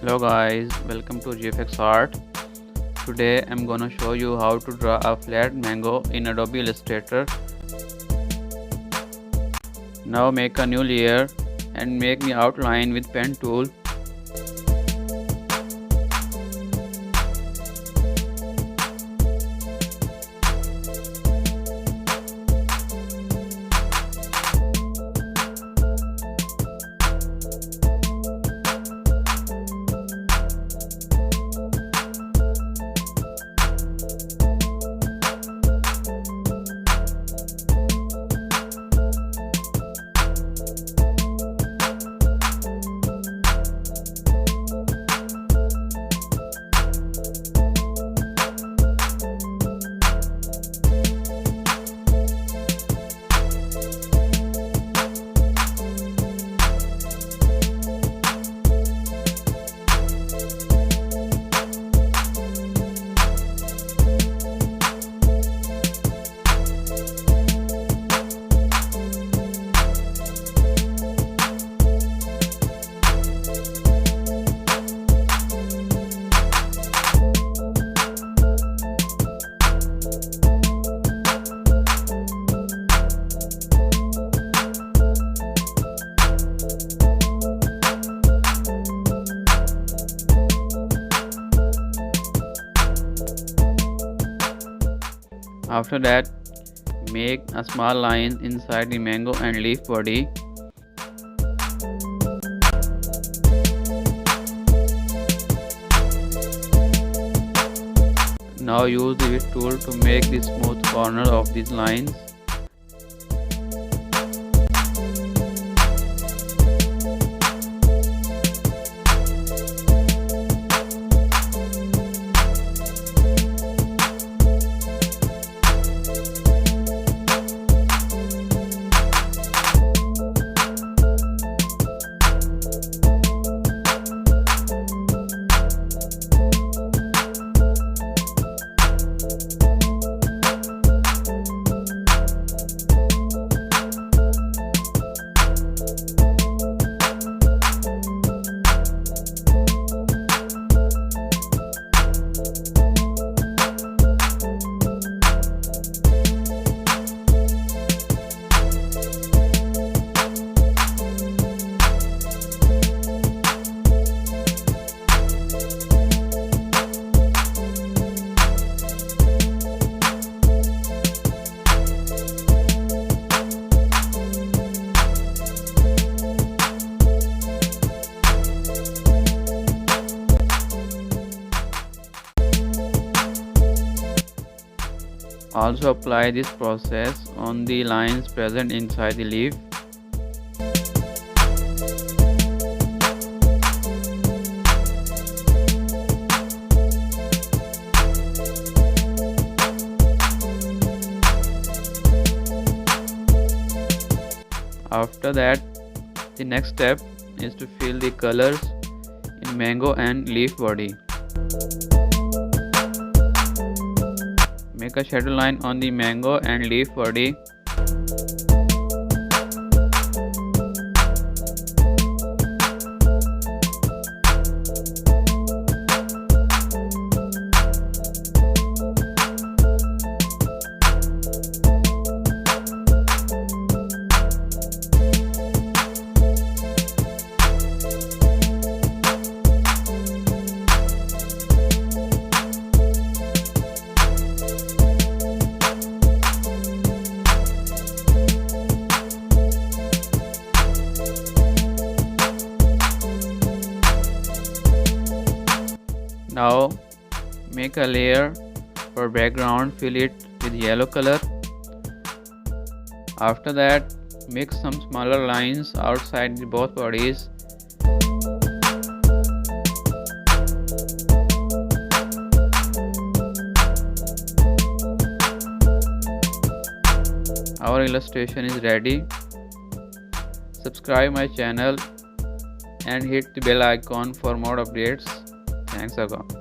Hello guys, welcome to GFX Art. Today I'm gonna show you how to draw a flat mango in Adobe Illustrator. Now make a new layer and make the outline with pen tool. After that, make a small line inside the mango and leaf body. Now use the whip tool to make the smooth corner of these lines. Also apply this process on the lines present inside the leaf. After that, the next step is to fill the colors in mango and leaf body. Make a shadow line on the mango and leaf body. Now make a layer for background, fill it with yellow color. After that, make some smaller lines outside the both bodies. Our illustration is ready. Subscribe my channel and hit the bell icon for more updates. Thanks again.